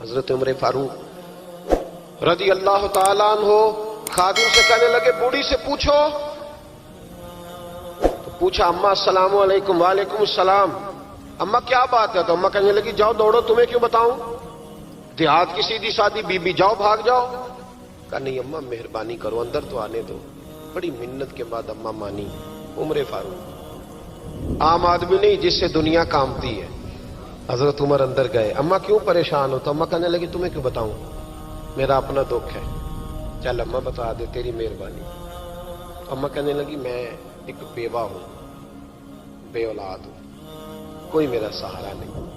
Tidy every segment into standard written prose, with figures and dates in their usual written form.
حضرت عمر فاروق رضی اللہ تعالیٰ عنہ خادم سے کہنے لگے بوڑھی سے پوچھو. تو پوچھا اماں السلام علیکم. وعلیکم السلام. اماں کیا بات ہے؟ تو اماں کہنے لگی جاؤ دوڑو, تمہیں کیوں بتاؤں, دیہات کی سیدھی سادی بی بی, جاؤ بھاگ جاؤ. کہا نہیں اماں مہربانی کرو اندر تو آنے دو. بڑی منت کے بعد اماں مانی. عمر فاروق عام آدمی نہیں جس سے دنیا کامتی ہے. حضرت عمر اندر گئے. اماں کیوں پریشان ہو؟ تو اماں کہنے لگی تمہیں کیوں بتاؤں, میرا اپنا دکھ ہے. چل اماں بتا دے, تیری مہربانی. اماں کہنے لگی میں ایک بیوہ ہوں, بے اولاد ہوں, کوئی میرا سہارا نہیں.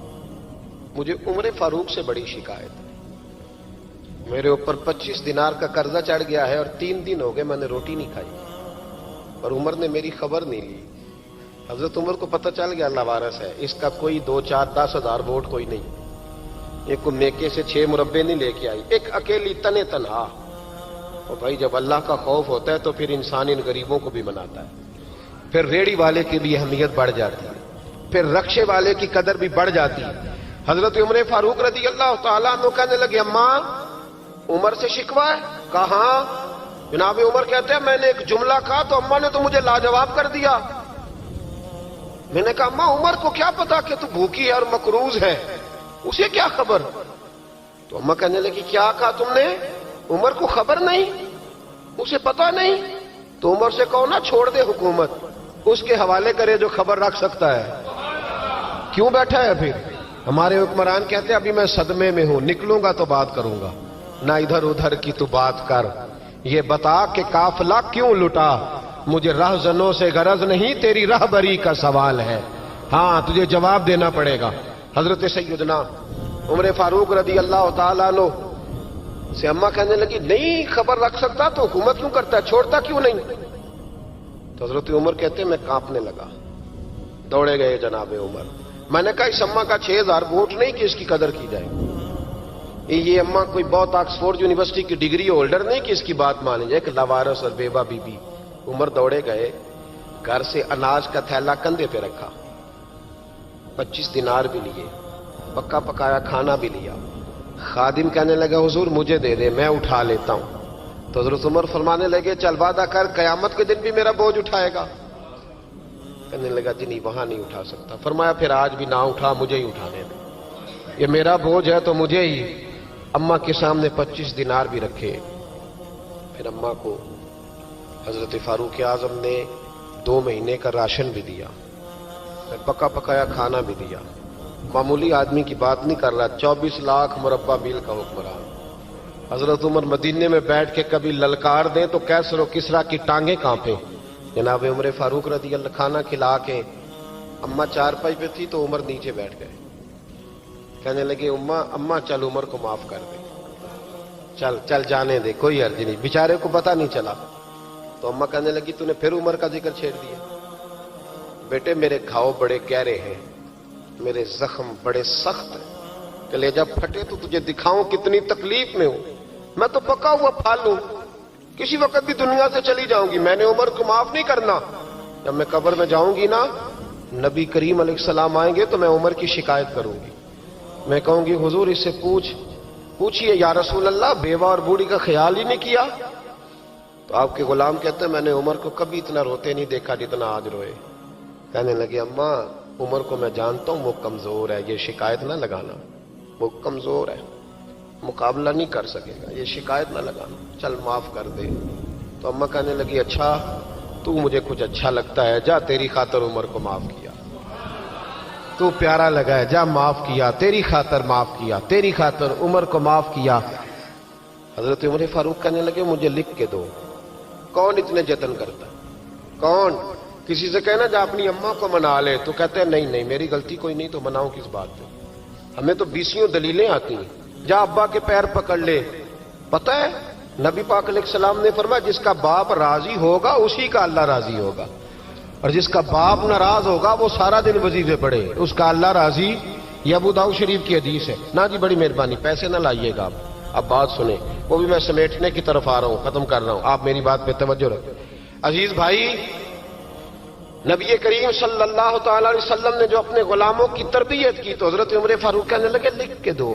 مجھے عمر فاروق سے بڑی شکایت ہے. میرے اوپر 25 دینار کا قرضہ چڑھ گیا ہے اور 3 دن ہو گئے میں نے روٹی نہیں کھائی, اور عمر نے میری خبر نہیں لی. حضرت عمر کو پتہ چل گیا لوارث ہے, اس کا کوئی 2 4 10 ہزار ووٹ کوئی نہیں. ایک کو میکے سے 6 مربے نہیں لے کے آئی, ایک اکیلی تنے تنہا. اور بھائی جب اللہ کا خوف ہوتا ہے تو پھر انسان ان غریبوں کو بھی مناتا ہے. پھر ریڑھی والے کی بھی اہمیت بڑھ جاتی ہے, پھر رکشے والے کی قدر بھی بڑھ جاتی ہے. حضرت عمر فاروق رضی اللہ تعالیٰ عنہ کہنے لگے اماں عمر سے شکوہ ہے؟ کہاں؟ جناب عمر کہتے ہیں میں نے ایک جملہ کہا تو اماں نے تو مجھے لاجواب کر دیا. میں نے کہا اماں عمر کو کیا پتا کہ تو بھوکی ہے اور مقروض ہے, اسے کیا خبر؟ تو اماں کہنے لگی کیا کہا تم نے؟ عمر کو خبر نہیں, اسے پتا نہیں؟ تو عمر سے کہو نا چھوڑ دے حکومت, اس کے حوالے کرے جو خبر رکھ سکتا ہے. کیوں بیٹھا ہے پھر؟ ہمارے حکمران کہتے ہیں ابھی میں صدمے میں ہوں, نکلوں گا تو بات کروں گا. نہ ادھر ادھر کی تو بات کر, یہ بتا کہ قافلہ کیوں لٹا. مجھے رہزنوں سے غرض نہیں, تیری رہبری کا سوال ہے. ہاں تجھے جواب دینا پڑے گا. حضرت سیدنا عمر فاروق رضی اللہ تعالیٰ عنہ سے اماں کہنے لگی نہیں خبر رکھ سکتا تو حکومت کیوں کرتا ہے, چھوڑتا کیوں نہیں؟ تو حضرت عمر کہتے ہیں میں کانپنے لگا. دوڑے گئے جناب عمر. میں نے کہا اس اماں کا 6000 ووٹ نہیں کہ اس کی قدر کی جائے. یہ اماں کوئی بہت آکسفورڈ یونیورسٹی کی ڈگری ہولڈر نہیں کہ اس کی بات مانی جائے. کہ لاوارث اور بیوہ بی بی. عمر دوڑے گئے, گھر سے اناج کا تھیلا کندھے پہ رکھا, 25 دینار بھی لیے, پکا پکایا کھانا بھی لیا. خادم کہنے لگا حضور مجھے دے دے میں اٹھا لیتا ہوں. تو حضرت عمر فرمانے لگے چل وعدہ کر قیامت کے دن بھی میرا بوجھ اٹھائے گا. کہنے لگا جی نہیں وہاں نہیں اٹھا سکتا. فرمایا پھر آج بھی نہ اٹھا, مجھے ہی اٹھانے دے, یہ میرا بوجھ ہے تو مجھے ہی. اماں کے سامنے 25 دینار بھی رکھے. پھر اماں کو حضرت فاروق اعظم نے 2 مہینے کا راشن بھی دیا, پکا پکایا کھانا بھی دیا. معمولی آدمی کی بات نہیں کر رہا, 24 لاکھ مربع میل کا حکمران. حضرت عمر مدینے میں بیٹھ کے کبھی للکار دیں تو کیسر و کسرا کی ٹانگیں کانپیں. جناب عمر فاروق رضی اللہ کھانا کھلا کے اماں چارپائی پہ تھی تو عمر نیچے بیٹھ گئے. کہنے لگے اماں چل عمر کو معاف کر دے, چل چل جانے دے, کوئی عرض نہیں, بیچارے کو پتہ نہیں چلا. تو اماں کہنے لگی تو نے پھر عمر کا ذکر چھیڑ دیا. بیٹے میرے گھاؤ بڑے گہرے ہیں, میرے زخم بڑے سخت ہیں, کلیجہ پھٹے تو تجھے دکھاؤں کتنی تکلیف میں ہوں. میں تو پکا ہوا پھال ہوں, کسی وقت بھی دنیا سے چلی جاؤں گی. میں نے عمر کو معاف نہیں کرنا. جب میں قبر میں جاؤں گی نا, نبی کریم علیہ السلام آئیں گے تو میں عمر کی شکایت کروں گی. میں کہوں گی حضور اس سے پوچھئے یا رسول اللہ بیوہ اور بوڑھی کا خیال ہی نہیں کیا. تو آپ کے غلام کہتے ہیں میں نے عمر کو کبھی اتنا روتے نہیں دیکھا جتنا آج روئے. کہنے لگے اماں عمر کو میں جانتا ہوں وہ کمزور ہے, یہ شکایت نہ لگانا, وہ کمزور ہے, مقابلہ نہیں کر سکے گا, یہ شکایت نہ لگانا, چل معاف کر دے. تو اماں کہنے لگی اچھا تو مجھے کچھ اچھا لگتا ہے, جا تیری خاطر عمر کو معاف کیا, تو پیارا لگا ہے, جا معاف کیا, تیری خاطر معاف کیا, تیری خاطر عمر کو معاف کیا. حضرت عمر فاروق کہنے لگے مجھے لکھ کے دو. کون اتنے جتن کرتا, کون؟ کسی سے کہنا جا اپنی اماں کو منا لے, تو کہتے ہیں نہیں میری غلطی کوئی نہیں تو مناؤں کس بات پہ, ہمیں تو 20 دلیلیں آتی ہیں. جا ابا کے پیر پکڑ لے. پتہ ہے نبی پاک علیہ السلام نے فرمایا جس کا باپ راضی ہوگا اسی کا اللہ راضی ہوگا, اور جس کا باپ ناراض ہوگا وہ سارا دن وظیفے پڑھے, اس کا اللہ راضی. یہ ابو داؤد شریف کی حدیث ہے. نہ جی بڑی مہربانی پیسے نہ لائیے گا آپ. اب بات سنیں, وہ بھی میں سمیٹنے کی طرف آ رہا ہوں, ختم کر رہا ہوں, آپ میری بات پہ توجہ رکھیں. عزیز بھائی, نبی کریم صلی اللہ تعالی علیہ وسلم نے جو اپنے غلاموں کی تربیت کی تو حضرت عمر فاروق کہنے لگے لکھ کے دو.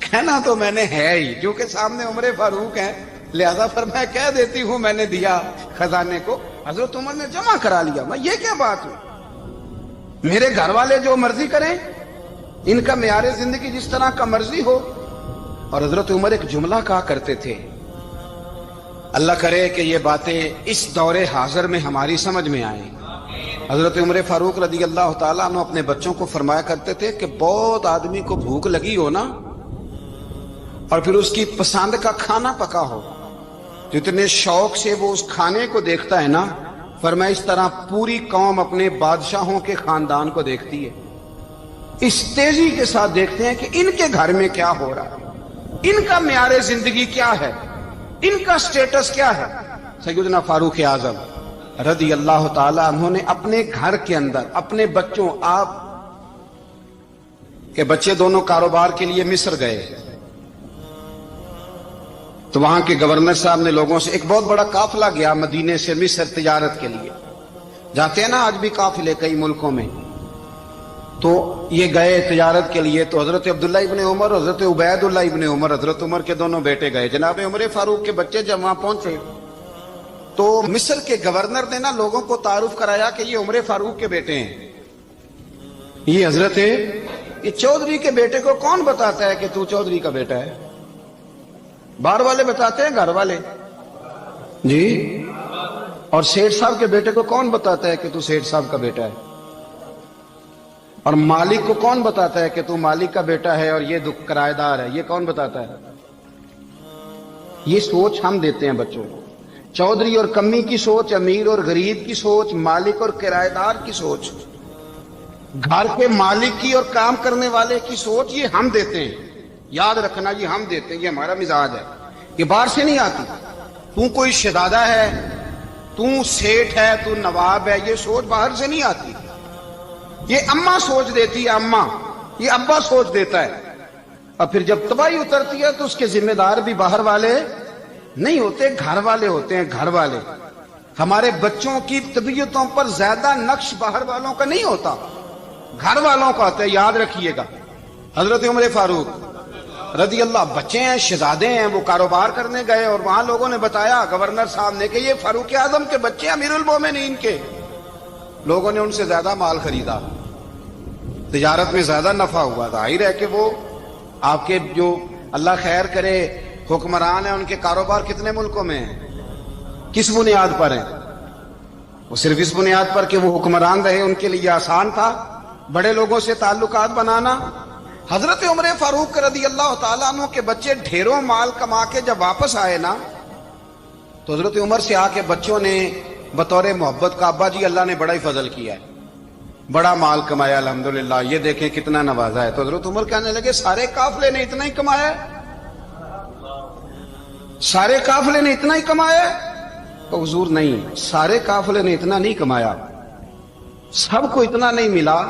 کہنا تو میں نے ہے ہی، کیونکہ سامنے عمر فاروق ہیں، لہذا پھر میں کہہ دیتی ہوں میں نے دیا خزانے کو۔ حضرت عمر نے جمع کرا لیا۔ میں یہ کیا بات ہوئی، میرے گھر والے جو مرضی کریں، ان کا معیار زندگی جس طرح کا مرضی ہو۔ اور حضرت عمر ایک جملہ کہا کرتے تھے، اللہ کرے کہ یہ باتیں اس دور حاضر میں ہماری سمجھ میں آئیں۔ حضرت عمر فاروق رضی اللہ تعالیٰ عنہ اپنے بچوں کو فرمایا کرتے تھے کہ بہت آدمی کو بھوک لگی ہو نا، اور پھر اس کی پسند کا کھانا پکا ہو، جتنے شوق سے وہ اس کھانے کو دیکھتا ہے نا، فرمایا اس طرح پوری قوم اپنے بادشاہوں کے خاندان کو دیکھتی ہے، اس تیزی کے ساتھ دیکھتے ہیں کہ ان کے گھر میں کیا ہو رہا ہے، ان کا معیار زندگی کیا ہے، ان کا سٹیٹس کیا ہے۔ سیدنا فاروق اعظم رضی اللہ تعالی عنہ نے اپنے گھر کے اندر اپنے بچوں، آپ کے بچے دونوں کاروبار کے لیے مصر گئے، تو وہاں کے گورنر صاحب نے لوگوں سے، ایک بہت بڑا قافلہ گیا مدینے سے مصر تجارت کے لیے، جاتے ہیں نا آج بھی قافلے کئی ملکوں میں، تو یہ گئے تجارت کے لیے، تو حضرت عبداللہ ابن عمر اور حضرت عبید اللہ ابن عمر، حضرت عمر کے دونوں بیٹے گئے، جناب عمر فاروق کے بچے جب وہاں پہنچے تو مصر کے گورنر نے نا لوگوں کو تعارف کرایا کہ یہ عمر فاروق کے بیٹے ہیں، یہ حضرت، یہ چودھری کے بیٹے کو کون بتاتا ہے کہ تو چودھری کا بیٹا ہے؟ باہر والے بتاتے ہیں، گھر والے جی، اور سیٹھ صاحب کے بیٹے کو کون بتاتا ہے کہ تو سیٹھ صاحب کا بیٹا ہے؟ اور مالک کو کون بتاتا ہے کہ تو مالک کا بیٹا ہے اور یہ کرایہ دار ہے؟ یہ کون بتاتا ہے؟ یہ سوچ ہم دیتے ہیں بچوں کو، چودھری اور کمی کی سوچ، امیر اور غریب کی سوچ، مالک اور کرایہ دار کی سوچ، گھر کے مالک کی اور کام کرنے والے کی سوچ، یہ ہم دیتے ہیں، یاد رکھنا، یہ ہم دیتے ہیں، یہ ہمارا مزاج ہے، یہ باہر سے نہیں آتی۔ تو کوئی شہزادہ ہے، تو سیٹھ ہے، تو نواب ہے، یہ سوچ باہر سے نہیں آتی، یہ اماں سوچ دیتی ہے، اماں، یہ ابا سوچ دیتا ہے، اور پھر جب تباہی اترتی ہے تو اس کے ذمہ دار بھی باہر والے نہیں ہوتے، گھر والے ہوتے ہیں، گھر والے۔ ہمارے بچوں کی طبیعتوں پر زیادہ نقش باہر والوں کا نہیں ہوتا، گھر والوں کا ہوتا ہے، یاد رکھیے گا۔ حضرت عمر فاروق رضی اللہ، بچے ہیں، شہزادے ہیں، وہ کاروبار کرنے گئے، اور وہاں لوگوں نے بتایا گورنر صاحب نے کہ یہ فاروق اعظم کے بچے امیر المومنین کے۔ لوگوں نے ان سے زیادہ مال خریدا، تجارت میں زیادہ نفع ہوا، ظاہر ہے کہ وہ آپ کے جو اللہ خیر کرے حکمران ہیں، ان کے کاروبار کتنے ملکوں میں ہیں، کس بنیاد پر ہیں؟ وہ صرف اس بنیاد پر کہ وہ حکمران رہے، ان کے لیے آسان تھا بڑے لوگوں سے تعلقات بنانا۔ حضرت عمر فاروق رضی اللہ تعالیٰ عنہ کے بچے ڈھیروں مال کما کے جب واپس آئے نا، تو حضرت عمر سے آ کے بچوں نے بطور محبت کا، ابا جی اللہ نے بڑا ہی فضل کیا ہے، بڑا مال کمایا الحمدللہ، یہ دیکھیں کتنا نوازا ہے۔ تو حضرت عمر کہنے لگے سارے قافلے نے اتنا ہی کمایا ہے؟ سارے قافلے نے اتنا ہی کمایا ہے؟ تو حضور نہیں، سارے قافلے نے اتنا نہیں کمایا، سب کو اتنا نہیں ملا،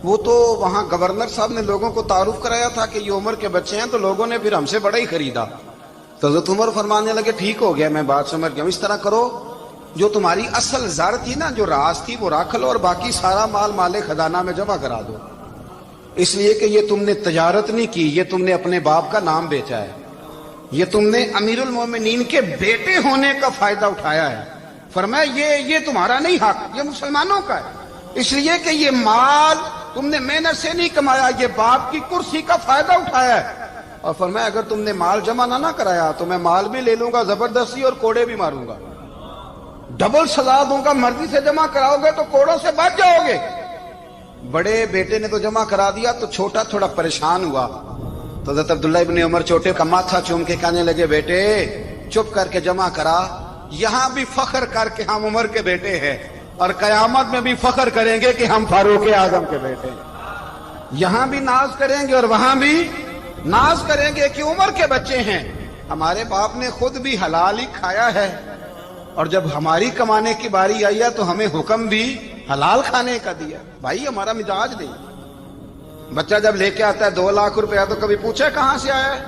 وہ تو وہاں گورنر صاحب نے لوگوں کو تعارف کرایا تھا کہ یہ عمر کے بچے ہیں، تو لوگوں نے پھر ہم سے بڑا ہی خریدا۔ تو حضرت عمر فرمانے لگے ٹھیک ہو گیا، میں بات سمجھ گیا، اس طرح کرو، جو تمہاری اصل زر تھی نا، جو راز تھی، وہ رکھ لو، اور باقی سارا مال مال خزانہ میں جمع کرا دو، اس لیے کہ یہ تم نے تجارت نہیں کی، یہ تم نے اپنے باپ کا نام بیچا ہے، یہ تم نے امیر المومنین کے بیٹے ہونے کا فائدہ اٹھایا ہے۔ فرمایا یہ تمہارا نہیں حق، یہ مسلمانوں کا ہے، اس لیے کہ یہ مال تم نے محنت سے نہیں کمایا، یہ باپ کی کرسی کا فائدہ اٹھایا ہے۔ اور فرمایا اگر تم نے مال جمع نہ کرایا تو میں مال بھی لے لوں گا زبردستی، اور کوڑے بھی ماروں گا، ڈبل سزا دوں گا، مرضی سے جمع کراؤ گے تو کوڑوں سے بچ جاؤ گے۔ بڑے بیٹے نے تو جمع کرا دیا، تو چھوٹا تھوڑا پریشان ہوا، تو حضرت عبداللہ ابن عمر چھوٹے کا ماتھا چوم کے کہنے لگے بیٹے چپ کر کے جمع کرا، یہاں بھی فخر کر کے ہم عمر کے بیٹے ہیں، اور قیامت میں بھی فخر کریں گے کہ ہم فاروق اعظم کے بیٹے ہیں، یہاں بھی ناز کریں گے اور وہاں بھی ناز کریں گے کہ عمر کے بچے ہیں۔ ہمارے باپ نے خود بھی حلال ہی کھایا ہے، اور جب ہماری کمانے کی باری آئی ہے تو ہمیں حکم بھی حلال کھانے کا دیا۔ بھائی ہمارا مزاج نہیں، بچہ جب لے کے آتا ہے 2 لاکھ روپیہ تو کبھی پوچھے کہاں سے آیا ہے؟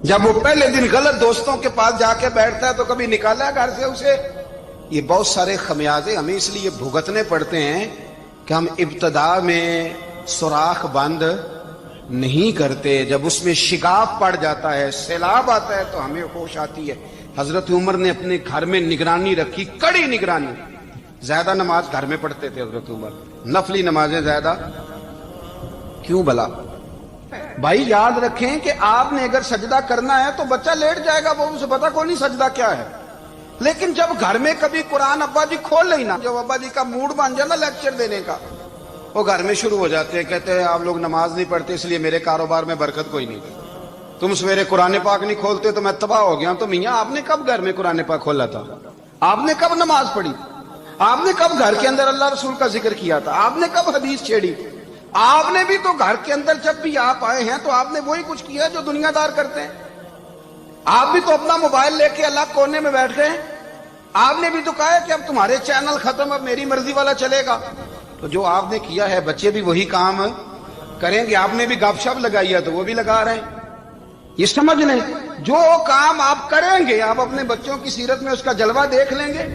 جب وہ پہلے دن غلط دوستوں کے پاس جا کے بیٹھتا ہے تو کبھی نکالا ہے گھر سے اسے؟ یہ بہت سارے خمیازے ہمیں اس لیے بھگتنے پڑتے ہیں کہ ہم ابتدا میں سوراخ بند نہیں کرتے، جب اس میں شگاف پڑ جاتا ہے، سیلاب آتا ہے تو ہمیں ہوش آتی ہے۔ حضرت عمر نے اپنے گھر میں نگرانی رکھی، کڑی نگرانی۔ زیادہ نماز گھر میں پڑھتے تھے حضرت عمر، نفلی نمازیں زیادہ کیوں بلا؟ بھائی یاد رکھیں کہ آپ نے اگر سجدہ کرنا ہے تو بچہ لیٹ جائے گا، وہ اسے پتا کوئی نہیں سجدہ کیا ہے۔ لیکن جب گھر میں کبھی قرآن ابا جی کھول لیں نا، جب ابا جی کا موڈ بن جائے نا لیکچر دینے کا، وہ گھر میں شروع ہو جاتے ہیں، کہتے ہیں آپ لوگ نماز نہیں پڑھتے اس لیے میرے کاروبار میں برکت کوئی نہیں، تم سویرے قرآن پاک نہیں کھولتے تو میں تباہ ہو گیا۔ تو میاں آپ نے کب گھر میں قرآن پاک کھولا تھا؟ آپ نے کب نماز پڑھی؟ آپ نے کب گھر کے اندر اللہ رسول کا ذکر کیا تھا؟ آپ نے کب حدیث چھیڑی؟ آپ نے بھی تو گھر کے اندر جب بھی آپ آئے ہیں تو آپ نے وہی کچھ کیا جو دنیا دار کرتے ہیں۔ آپ بھی تو اپنا موبائل لے کے الگ کونے میں بیٹھ گئے۔ آپ نے بھی تو کہا ہے کہ اب تمہارے چینل ختم، اب میری مرضی والا چلے گا۔ تو جو آپ نے کیا ہے بچے بھی وہی کام کریں گے۔ آپ نے بھی گپ شپ لگائی ہے تو وہ بھی لگا رہے ہیں۔ یہ سمجھ لیں جو کام آپ کریں گے آپ اپنے بچوں کی سیرت میں اس کا جلوہ دیکھ لیں گے۔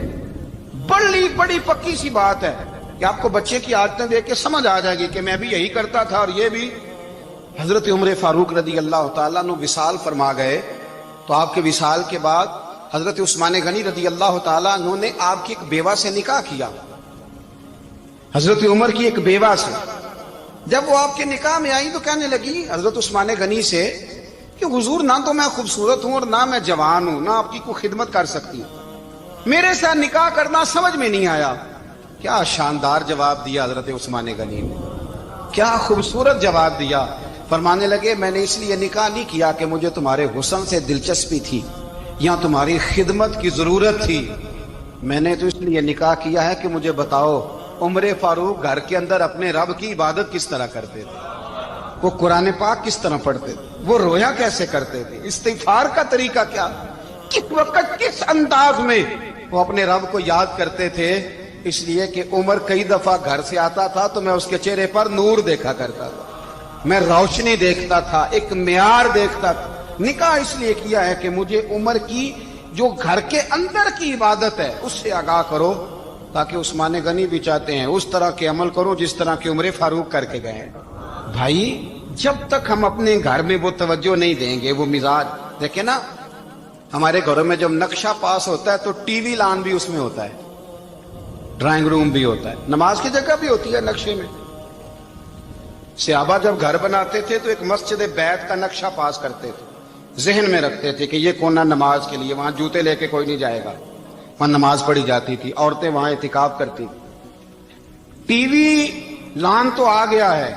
بڑی پکی سی بات ہے کہ آپ کو بچے کی عادتیں دیکھ کے سمجھ آ جائے گی کہ میں بھی یہی کرتا تھا اور یہ بھی۔ حضرت عمر فاروق رضی اللہ تعالیٰ عنہ وصال فرما گئے تو آپ کے وصال کے بعد حضرت عثمان غنی رضی اللہ تعالیٰ عنہ نے آپ کی ایک بیوہ سے نکاح کیا، حضرت عمر کی ایک بیوہ سے۔ جب وہ آپ کے نکاح میں آئی تو کہنے لگی حضرت عثمان غنی سے کہ حضور نہ تو میں خوبصورت ہوں اور نہ میں جوان ہوں، نہ آپ کی کوئی خدمت کر سکتی ہوں، میرے ساتھ نکاح کرنا سمجھ میں نہیں آیا۔ کیا شاندار جواب دیا حضرت عثمان غنی نے، کیا خوبصورت جواب دیا۔ فرمانے لگے میں نے اس لیے نکاح نہیں کیا کہ مجھے تمہارے حسن سے دلچسپی تھی یا تمہاری خدمت کی ضرورت تھی، میں نے تو اس لیے نکاح کیا ہے کہ مجھے بتاؤ عمر فاروق گھر کے اندر اپنے رب کی عبادت کس طرح کرتے تھے، وہ قرآن پاک کس طرح پڑھتے تھے، وہ رویا کیسے کرتے تھے، استغفار کا طریقہ کیا، کس وقت کس انداز میں وہ اپنے رب کو یاد کرتے تھے۔ اس لیے کہ عمر کئی دفعہ گھر سے آتا تھا تو میں اس کے چہرے پر نور دیکھا کرتا تھا، میں روشنی دیکھتا تھا، ایک معیار دیکھتا تھا۔ نکاح اس لیے کیا ہے کہ مجھے عمر کی جو گھر کے اندر کی عبادت ہے اس سے آگاہ کرو، تاکہ عثمان غنی بھی چاہتے ہیں اس طرح کے عمل کرو جس طرح کے عمر فاروق کر کے گئے۔ بھائی جب تک ہم اپنے گھر میں وہ توجہ نہیں دیں گے، وہ مزاج دیکھیں نا، ہمارے گھروں میں جب نقشہ پاس ہوتا ہے تو ٹی وی لان بھی اس میں ہوتا ہے، ڈرائنگ روم بھی ہوتا ہے، نماز کی جگہ بھی ہوتی ہے نقشے میں۔ صحابہ جب گھر بناتے تھے تو ایک مسجد بیت کا نقشہ پاس کرتے تھے، ذہن میں رکھتے تھے کہ یہ کونا نماز کے لیے، وہاں جوتے لے کے کوئی نہیں جائے گا، وہاں نماز پڑھی جاتی تھی، عورتیں وہاں اعتکاف کرتی تھی۔ ٹی وی لان تو آ گیا ہے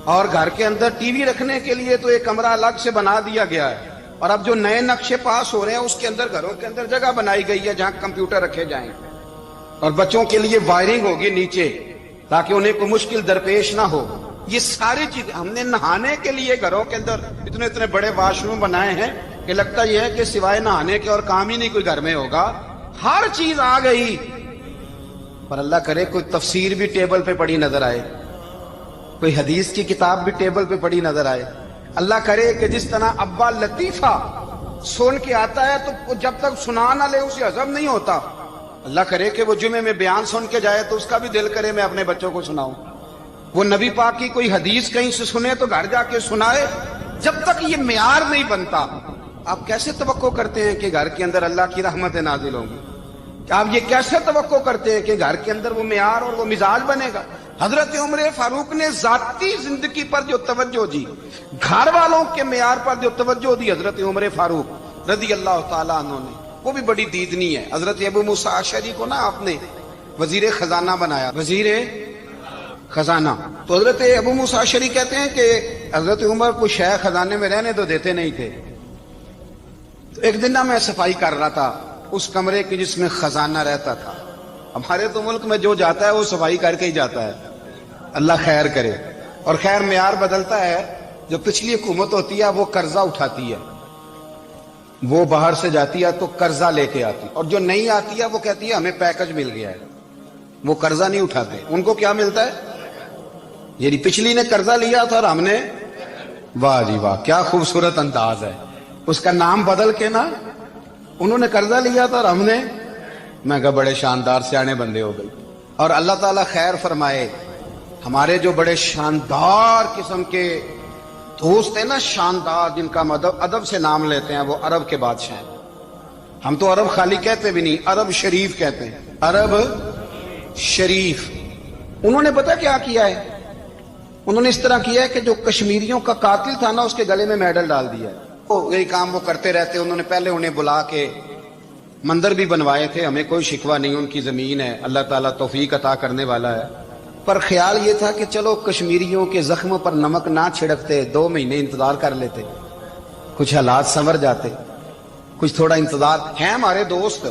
اور گھر کے اندر ٹی وی رکھنے کے لیے تو ایک کمرہ الگ سے بنا دیا گیا ہے، اور اب جو نئے نقشے پاس ہو رہے ہیں اس کے اندر گھروں کے اندر جگہ بنائی گئی ہے جہاں کمپیوٹر رکھے جائیں اور بچوں کے لیے وائرنگ ہوگی نیچے تاکہ انہیں کوئی مشکل درپیش نہ ہو۔ یہ ساری چیز ہم نے نہانے کے لیے گھروں کے اندر اتنے بڑے واش روم بنائے ہیں کہ لگتا یہ ہے کہ سوائے نہانے کے اور کام ہی نہیں کوئی گھر میں ہوگا۔ ہر چیز آ گئی، پر اللہ کرے کوئی تفسیر بھی ٹیبل پہ پڑی نظر آئے، کوئی حدیث کی کتاب بھی ٹیبل پہ پڑی نظر آئے۔ اللہ کرے کہ جس طرح ابا لطیفہ سن کے آتا ہے تو جب تک سنا نہ لے اسے ہضم نہیں ہوتا، اللہ کرے کہ وہ جمعے میں بیان سن کے جائے تو اس کا بھی دل کرے میں اپنے بچوں کو سناؤں۔ وہ نبی پاک کی کوئی حدیث کہیں سے سنے تو گھر جا کے سنائے۔ جب تک یہ معیار نہیں بنتا آپ کیسے توقع کرتے ہیں کہ گھر کے اندر اللہ کی رحمتیں نازل ہوں گی؟ آپ یہ کیسے توقع کرتے ہیں کہ گھر کے اندر وہ معیار اور وہ مزاج بنے گا؟ حضرت عمر فاروق نے ذاتی زندگی پر جو توجہ دی، گھر والوں کے معیار پر جو توجہ دی حضرت عمر فاروق رضی اللہ تعالیٰ عنہ نے، وہ بھی بڑی دیدنی ہے۔ حضرت ابو موسیٰ اشعری کو نا آپ نے وزیر خزانہ بنایا، وزیر خزانہ۔ تو حضرت ابو موسیٰ اشعری کہتے ہیں کہ حضرت عمر کو شیخ خزانے میں رہنے تو دیتے نہیں تھے۔ تو ایک دن میں صفائی کر رہا تھا اس کمرے کی جس میں خزانہ رہتا تھا۔ ہمارے تو ملک میں جو جاتا ہے وہ صفائی کر کے ہی جاتا ہے، اللہ خیر کرے۔ اور خیر معیار بدلتا ہے، جو پچھلی حکومت ہوتی ہے وہ قرضہ اٹھاتی ہے، وہ باہر سے جاتی ہے تو قرضہ لے کے آتی، اور جو نہیں آتی ہے وہ کہتی ہے ہمیں پیکج مل گیا ہے، وہ قرضہ نہیں اٹھاتے۔ ان کو کیا ملتا ہے؟ یعنی پچھلی نے قرضہ لیا تھا اور ہم نے، واہ جی واہ کیا خوبصورت انداز ہے، اس کا نام بدل کے نا، انہوں نے قرضہ لیا تھا اور ہم نے، میں کہا بڑے شاندار سیانے بندے ہو گئی۔ اور اللہ تعالیٰ خیر فرمائے، ہمارے جو بڑے شاندار قسم کے دوست ہیں نا، شاندار، جن کا ہم ادب سے نام لیتے ہیں، وہ عرب کے بادشاہ ہیں۔ ہم تو عرب خالی کہتے بھی نہیں، عرب شریف کہتے ہیں، عرب شریف۔ انہوں نے پتہ کیا کیا ہے؟ انہوں نے اس طرح کیا ہے کہ جو کشمیریوں کا قاتل تھا نا، اس کے گلے میں میڈل ڈال دیا ہے۔ یہی کام وہ کرتے رہتے۔ انہوں نے پہلے انہیں بلا کے مندر بھی بنوائے تھے، ہمیں کوئی شکوہ نہیں، ان کی زمین ہے، اللہ تعالیٰ توفیق عطا کرنے والا ہے، پر خیال یہ تھا کہ چلو کشمیریوں کے زخموں پر نمک نہ چھڑکتے، 2 مہینے انتظار کر لیتے، کچھ حالات سنور جاتے، کچھ تھوڑا انتظار۔ ہیں ہمارے دوست،